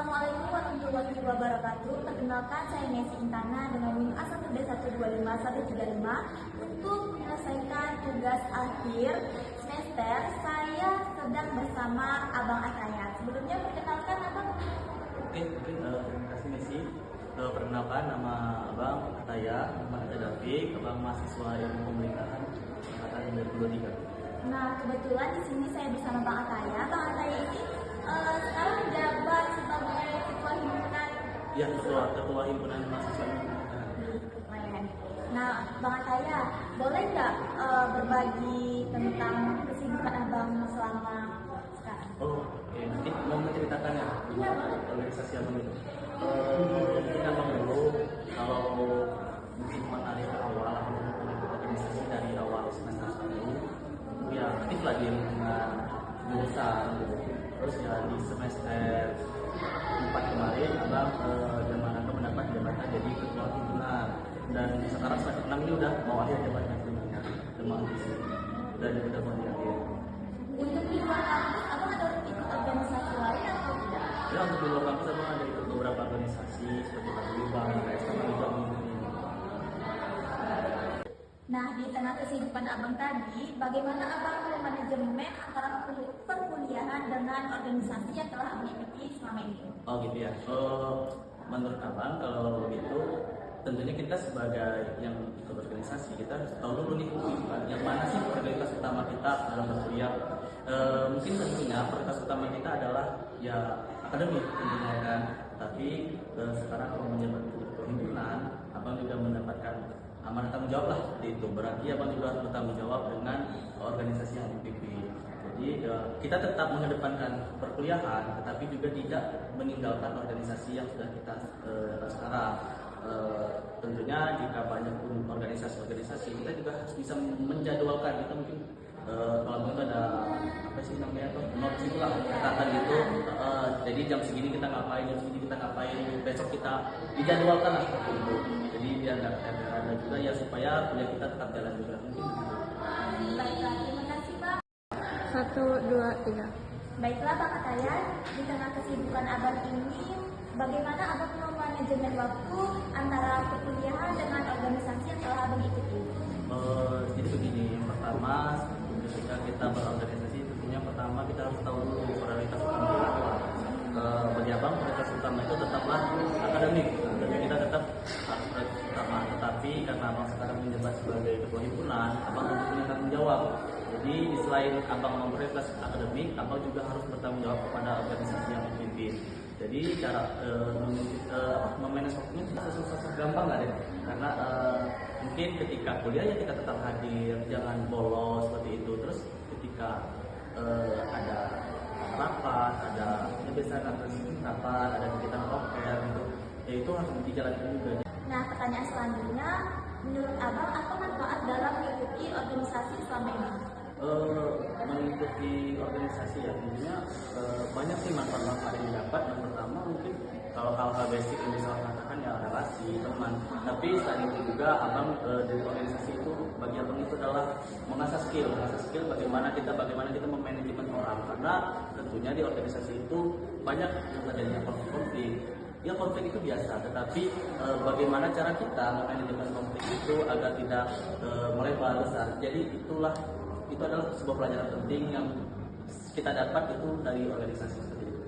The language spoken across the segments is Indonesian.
Assalamualaikum warahmatullahi wabarakatuh. Perkenalkan, saya Messi Intana dengan NIM A1D1251135. Untuk menyelesaikan tugas akhir semester, saya sedang bersama Abang Ataya. Sebelumnya perkenalkan Abang. Terima kasih Messi. Perkenalkan, nama Abang Ataya, nama David, Abang mahasiswa ilmu pemerintahan angkatan 2023. Nah, kebetulan di sini saya bersama Bang Ataya. Bang Ataya ini sekarang menjabat sebagai ketua himpunan. Ya, ketua himpunan mahasiswa ilmu pemerintahan. Nah, Bang Ataya, boleh nggak berbagi tentang kesibukan Abang selama sekarang? Oh, oke. Nanti mau menceritakan ya organisasi Abang itu. Mungkin Abang dulu, kalau mungkin hari awal Abang ikut organisasi dari awal semester 1, ya aktif lah di lingkungan jurusan gitu. Terus ya di semester 4 kemarin Abang mendapat jabatan jadi ketua himpunan, dan sekarang semester 6 ini udah mau akhir jabatan sebenarnya, udah mau di akhir. Untuk di luar kampus, Abang ada ikut organisasi lain atau tidak? Ya, untuk di luar kampus Abang ada ikut beberapa organisasi seperti Paguyuban, sama juga ini. Nah, di tengah kesibukan Abang tadi, bagaimana Abang manajemen antara perkuliahan dengan organisasi yang telah Abang ikuti selama ini? Oh gitu ya. Menurut Abang kalau begitu, tentunya kita sebagai yang ikut organisasi, kita harus tahu dulu nih yang mana sih prioritas utama kita dalam berkuliah. Mungkin tentunya prioritas utama kita adalah ya akademik tentunya kan. Tapi sekarang kalau menjabat ketua himpunan, Abang juga mendapatkan amanah tanggung jawab lah seperti itu. Berarti Abang juga harus bertanggung jawab dengan organisasi yang dipimpin. Jadi kita tetap mengedepankan perkuliahan, tetapi juga tidak meninggalkan organisasi yang sudah kita sekarang. Tentunya jika banyak organisasi kita juga harus bisa menjadwalkan. Kita mungkin kalau itu ada apa sih namanya tuh notes itu lah, catatan gitu. Jadi jam segini kita ngapain, jam segini kita ngapain, besok kita dijadwalkan lah seperti itu. Jadi biar ada juga ya supaya kuliah kita tetap jalan juga mungkin. Baiklah, terima kasih Bang. 1, 2, 3. Baiklah Bang Ataya, di tengah kesibukan Abang ini, bagaimana Abang memanajemen waktu antara perkuliahan dengan organisasi yang telah Abang ikuti? Jadi begini, yang pertama ketika kita berorganisasi, tentunya pertama kita harus tahu dulu prioritas utama kita apa. Bagi Abang prioritas utama itu tetaplah akademik. Kita tetap harus prioritas utama. Tetapi karena Abang sekarang menjabat sebagai ketua himpunan, Abang tentu punya tanggung jawab. Jadi selain Abang memprioritas akademik, Abang juga harus bertanggung jawab kepada organisasi yang dipimpin. Jadi cara memanage waktunya tidak susah gampang nggak deh, karena mungkin ketika kuliah ya kita tetap hadir, jangan bolos seperti itu. Terus ketika ada rapat, ada biasanya rapat, ada kegiatan proker gitu, ya itu harus dijalankan juga. Nah, pertanyaan selanjutnya, menurut Abang apa manfaat dalam mengikuti organisasi selama ini? Mengikuti organisasi ya tentunya banyak sih manfaat-manfaat yang didapat. Yang pertama mungkin kalau hal-hal basic yang bisa katakan ya relasi teman, tapi selain itu juga Abang dari organisasi itu bagi Abang itu adalah mengasah skill bagaimana kita memanajemen orang, karena tentunya di organisasi itu banyak yang terjadinya konflik. Ya konflik itu biasa, tetapi bagaimana cara kita memanajemen konflik itu agar tidak melebar besar. Jadi itu adalah sebuah pelajaran penting yang kita dapat itu dari organisasi seperti itu.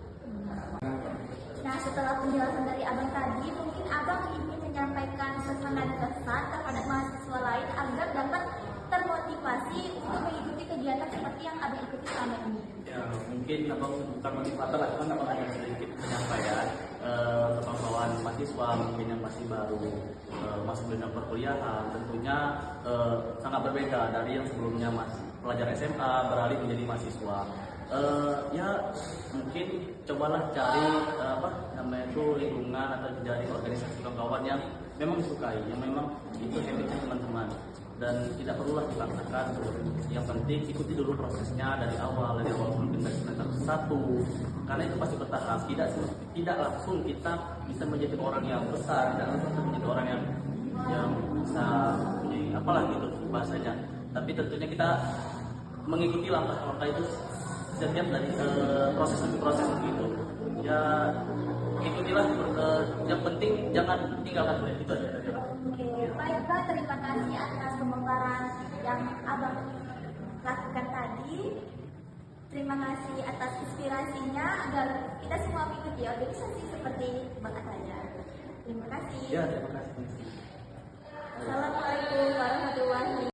Nah, setelah penjelasan dari Abang tadi, mungkin Abang ingin menyampaikan pesan dan kesan kepada mahasiswa lain agar dapat termotivasi untuk mengikuti kegiatan seperti yang Abang ikuti selama ini. Ya, mungkin Abang bukan motivator lah, kan Abang ada sedikit penyampaian untuk kawan mahasiswa mungkin yang masih baru masuk dalam perkuliahan. Tentunya sangat berbeda dari yang sebelumnya pelajar SMA beralih menjadi mahasiswa. Ya mungkin cobalah cari lingkungan atau dari organisasi kawan-kawan yang memang disukai, yang memang itu habitnya teman-teman, dan tidak perlulah dipaksakan. Yang penting ikuti dulu prosesnya dari awal mungkin dari semester 1, karena itu pasti bertahap. Tidak langsung kita bisa menjadi orang yang besar, tidak langsung menjadi orang yang bisa apalah gitu bahasanya. Tapi tentunya kita mengikuti langkah-langkah itu setiap dari proses begitu. Ya ikutilah, yang penting jangan tinggalkan kuliah, itu aja. Oke, baik Pak, terima kasih atas pemaparan yang Abang lakukan tadi. Terima kasih atas inspirasinya agar kita semua mengikuti organisasi seperti Bang Ataya. Terima kasih. Ya, terima kasih. Assalamualaikum warahmatullahi wabarakatuh.